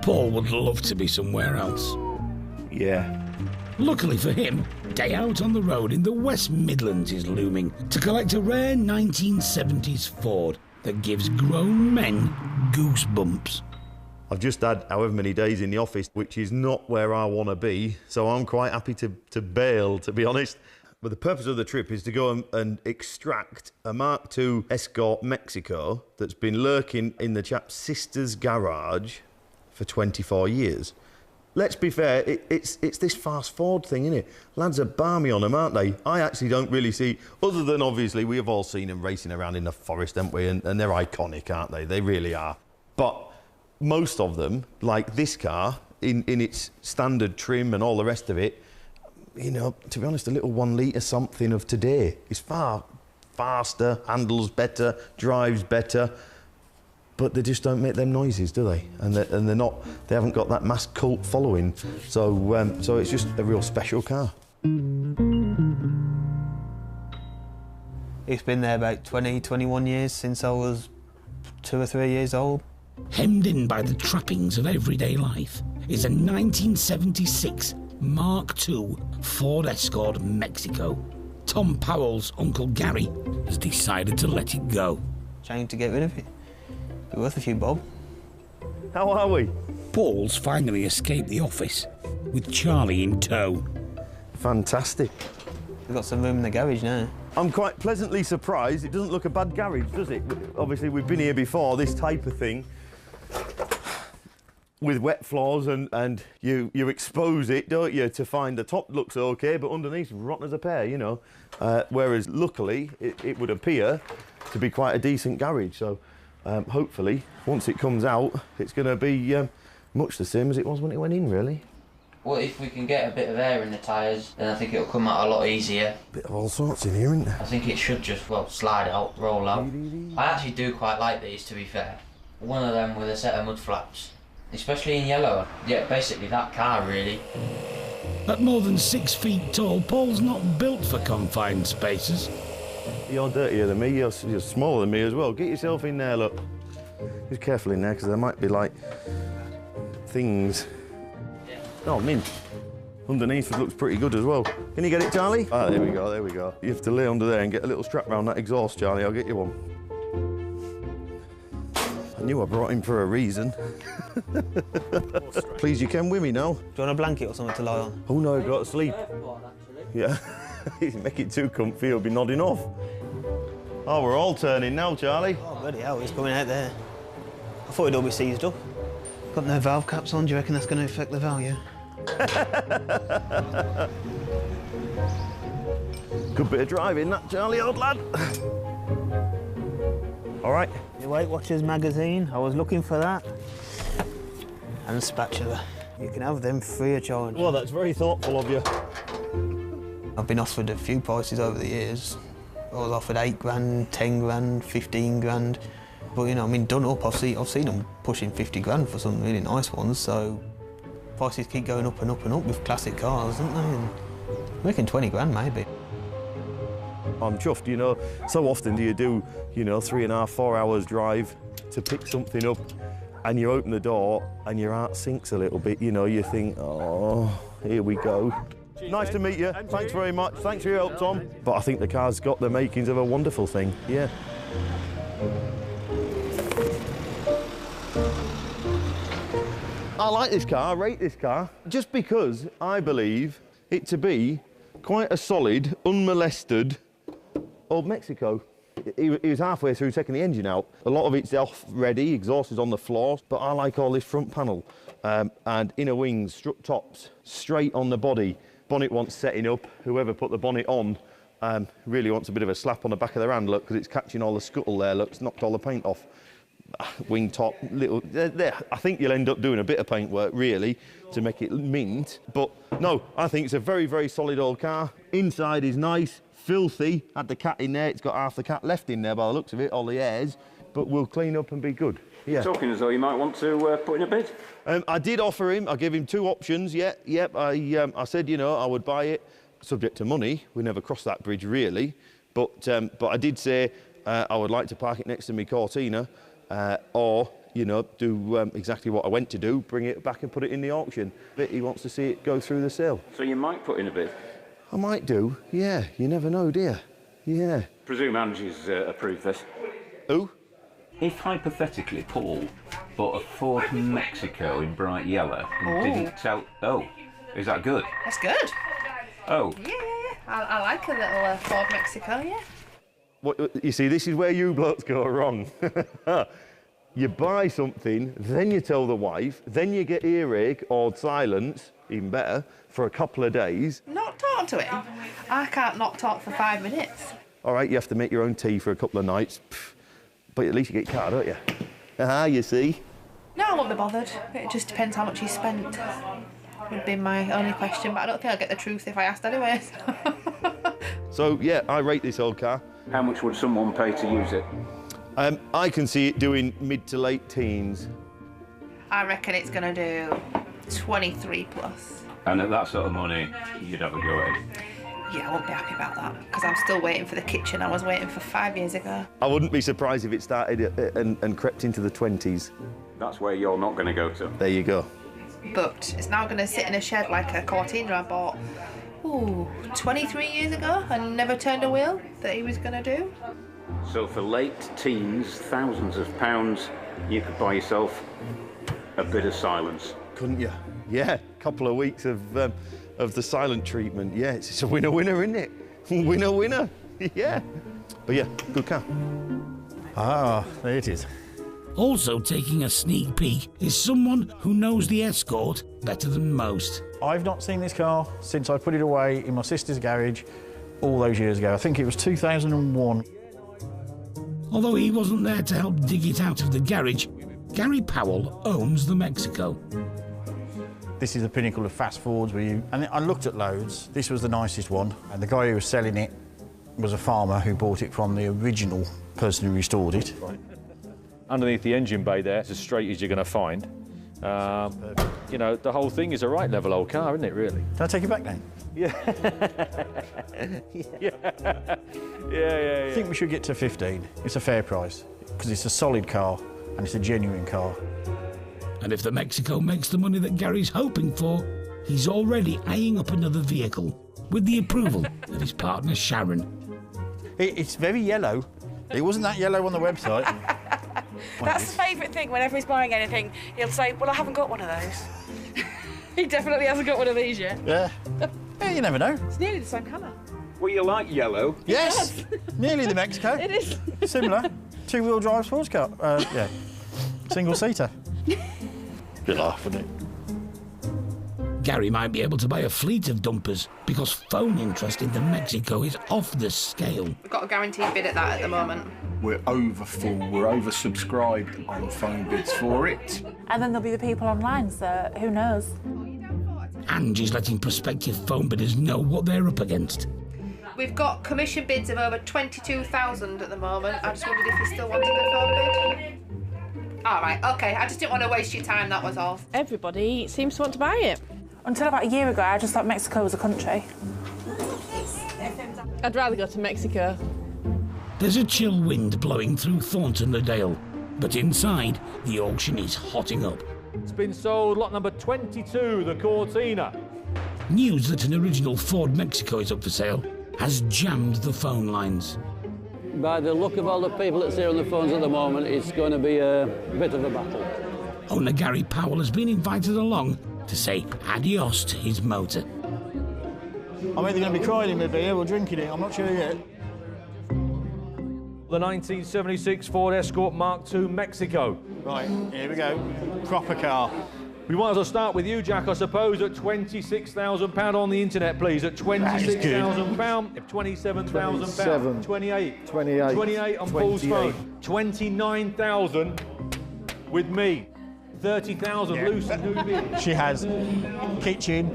Paul would love to be somewhere else. Yeah. Luckily for him, day out on the road in the West Midlands is looming to collect a rare 1970s Ford that gives grown men goosebumps. I've just had however many days in the office, which is not where I want to be, so I'm quite happy to bail, to be honest. But the purpose of the trip is to go and extract a Mark II Escort Mexico that's been lurking in the chap's sister's garage for 24 years. Let's be fair, it's this fast forward thing, isn't it? Lads are balmy on them, aren't they? I actually don't really see, other than obviously we have all seen them racing around in the forest, haven't we? And they're iconic, aren't they? They really are. But most of them, like this car, in its standard trim and all the rest of it, you know, to be honest, a little 1 litre something of today is far faster, handles better, drives better, but they just don't make them noises, do they? And they're not, they haven't got that mass cult following, so it's just a real special car. It's been there about 20, 21 years since I was 2 or 3 years old. Hemmed in by the trappings of everyday life is a 1976 Mark II Ford Escort Mexico. Tom Powell's Uncle Gary has decided to let it go. Trying to get rid of it. Be worth a few bob. How are we? Paul's finally escaped the office with Charlie in tow. Fantastic. We've got some room in the garage now. I'm quite pleasantly surprised. It doesn't look a bad garage, does it? Obviously, we've been here before, this type of thing, with wet floors, and you expose it, don't you, to find the top looks OK, but underneath, rotten as a pear, you know. Whereas, luckily, it would appear to be quite a decent garage. So, hopefully, once it comes out, it's going to be much the same as it was when it went in, really. Well, if we can get a bit of air in the tyres, then I think it'll come out a lot easier. Bit of all sorts in here, isn't there? I think it should just, well, slide out, roll out. I actually do quite like these, to be fair. One of them with a set of mud flaps, especially in yellow. Yeah, basically that car, really. At more than 6 feet tall, Paul's not built for confined spaces. You're dirtier than me, you're smaller than me as well. Get yourself in there, look. Just careful in there, because there might be, like, things. Oh, mint. Underneath it looks pretty good as well. Can you get it, Charlie? Ah, there we go, there we go. You have to lay under there and get a little strap round that exhaust, Charlie. I'll get you one. I knew I brought him for a reason. Please, you can with me now. Do you want a blanket or something to lie on? Oh, no, I've got to sleep. Yeah. Make it too comfy, he'll be nodding off. Oh, we're all turning now, Charlie. Oh, bloody hell, he's coming out there. I thought it'd all be seized up. Got no valve caps on, do you reckon that's going to affect the value? Good bit of driving, that, Charlie, old lad. All right. Your Weight Watchers magazine, I was looking for that. And a spatula. You can have them free of charge. Well, that's very thoughtful of you. I've been offered a few prices over the years. I was offered 8 grand, 10 grand, 15 grand. But, you know, I mean, done up, I've seen them pushing 50 grand for some really nice ones, so prices keep going up and up and up with classic cars, don't they? And I'm making 20 grand, maybe. I'm chuffed, you know. So often do you do, you know, 3.5, 4 hours drive to pick something up, and you open the door and your heart sinks a little bit, you know, you think, oh, here we go. Nice to meet you. Thanks very much. Thanks for your help, Tom. But I think the car's got the makings of a wonderful thing, yeah. I like this car, I rate this car, just because I believe it to be quite a solid, unmolested old Mexico. He was halfway through taking the engine out. A lot of it's off ready, exhaust is on the floor, but I like all this front panel. And inner wings, strut tops, straight on the body. Bonnet wants setting up. Whoever put the bonnet on really wants a bit of a slap on the back of their hand, look, because it's catching all the scuttle there, look, it's knocked all the paint off. Wing top, little, I think you'll end up doing a bit of paint work, really, to make it mint. But no, I think it's a very, very solid old car. Inside is nice, filthy. Had the cat in there, it's got half the cat left in there by the looks of it, all the hairs. But we'll clean up and be good. Yeah. Talking as though you might want to put in a bid. I did offer him, I gave him 2 options, yep. I said, you know, I would buy it, subject to money. We never crossed that bridge, really. But I did say I would like to park it next to me Cortina, or you know, do exactly what I went to do, bring it back and put it in the auction. But he wants to see it go through the sale. So you might put in a bid? I might do, yeah. You never know, do you? Yeah. Presume Angie's approved this. Who? If hypothetically Paul bought a Ford Mexico in bright yellow and didn't tell... Oh, is that good? That's good. Oh. Yeah. I like a little Ford Mexico, yeah. What, you see, this is where you blokes go wrong. You buy something, then you tell the wife, then you get earache or silence, even better, for a couple of days. Not talk to him. I can't not talk for 5 minutes. All right, you have to make your own tea for a couple of nights, but at least you get car, don't you? You see? No, I won't be bothered. It just depends how much he spent. Would be my only question, but I don't think I'll get the truth if I asked anyway. So, yeah, I rate this old car. How much would someone pay to use it? I can see it doing mid to late teens. I reckon it's going to do 23 plus. And at that sort of money, you'd have a go at it. Yeah, I won't be happy about that, because I'm still waiting for the kitchen I was waiting for 5 years ago. I wouldn't be surprised if it started and crept into the 20s. That's where you're not going to go to. There you go. But it's now going to sit in a shed like a Cortina I bought, 23 years ago and never turned a wheel that he was going to do. So for late teens, thousands of pounds, you could buy yourself a bit of silence. Couldn't you? Yeah, a couple of weeks of the silent treatment. Yeah, it's a winner-winner, isn't it? Winner-winner. Yeah. But yeah, good car. Ah, there it is. Also taking a sneak peek is someone who knows the Escort better than most. I've not seen this car since I put it away in my sister's garage all those years ago. I think it was 2001. Although he wasn't there to help dig it out of the garage, Gary Powell owns the Mexico. This is the pinnacle of fast Fords. And I looked at loads. This was the nicest one. And the guy who was selling it was a farmer who bought it from the original person who restored it. Underneath the engine bay there, it's as straight as you're going to find. You know, the whole thing is a right level old car, isn't it, really? Can I take it back now? Yeah. I think we should get to 15. It's a fair price, because it's a solid car and it's a genuine car. And if the Mexico makes the money that Gary's hoping for, he's already eyeing up another vehicle with the approval of his partner Sharon. It's very yellow. It wasn't that yellow on the website. That's his favourite thing. Whenever he's buying anything, he'll say, well, I haven't got one of those. He definitely hasn't got one of these yet. Yeah. Yeah, you never know. It's nearly the same colour. Well, you like yellow. Yes. Nearly the Mexico. It is. Similar. Two-wheel drive sports car. Yeah. Single-seater. Bit laugh, wouldn't it? Gary might be able to buy a fleet of dumpers because phone interest in the Mexico is off the scale. We've got a guaranteed bid at that at the moment. We're over full, we're oversubscribed on phone bids for it. And then there'll be the people online, so who knows? Angie's letting prospective phone bidders know what they're up against. We've got commission bids of over 22,000 at the moment. I just wondered if you still wanted a phone bid. All right, OK, I just didn't want to waste your time, that was all. Everybody seems to want to buy it. Until about a year ago, I just thought Mexico was a country. I'd rather go to Mexico. There's a chill wind blowing through Thornton-le-Dale, but inside, the auction is hotting up. It's been sold, lot number 22, the Cortina. News that an original Ford Mexico is up for sale has jammed the phone lines. By the look of all the people that's here on the phones at the moment, it's going to be a bit of a battle. Owner Gary Powell has been invited along to say adios to his motor. I'm either going to be crying in my beer or drinking it, I'm not sure yet. The 1976 Ford Escort Mark II Mexico. Right, here we go. Proper car. We might as well start with you, Jack, I suppose, at £26,000 on the internet, please. At £26,000, £27,000, 28. 28 on Paul's phone. 29,000 with me. 30,000 loose and who bid? She has. Kitchen.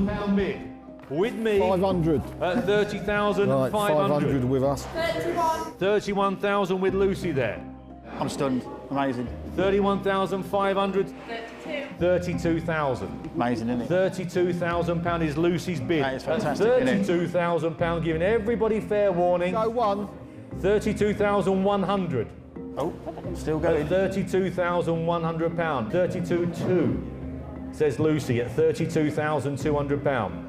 Pound bid. With me. 500. At 30,500. Right, 500 with us. 31,000 with Lucy there. I'm stunned. Amazing. 31,500. 32,000. Amazing, isn't it? £32,000 is Lucy's bid. That is fantastic, £32,000, giving everybody fair warning. Go one. 32,100. Oh, still going. £32,100. 32.2, says Lucy, at £32,200.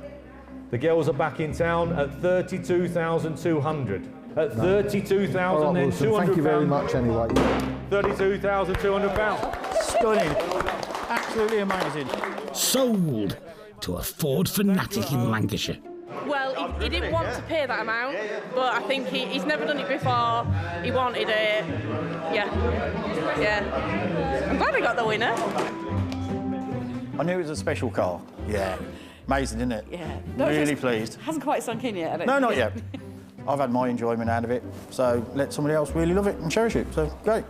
The girls are back in town at 32,200. At 32,200. Thank you very much anyway. £32,200. Stunning. Absolutely amazing. Sold to a Ford fanatic in Lancashire. Well, he didn't want to pay that amount, but I think he's never done it before. He wanted it. Yeah. I'm glad I got the winner. I knew it was a special car. Yeah. Amazing, isn't it? Yeah. Really pleased. Hasn't quite sunk in yet, I don't No, not think. yet. I've had my enjoyment out of it, so let somebody else really love it and cherish it. So, great.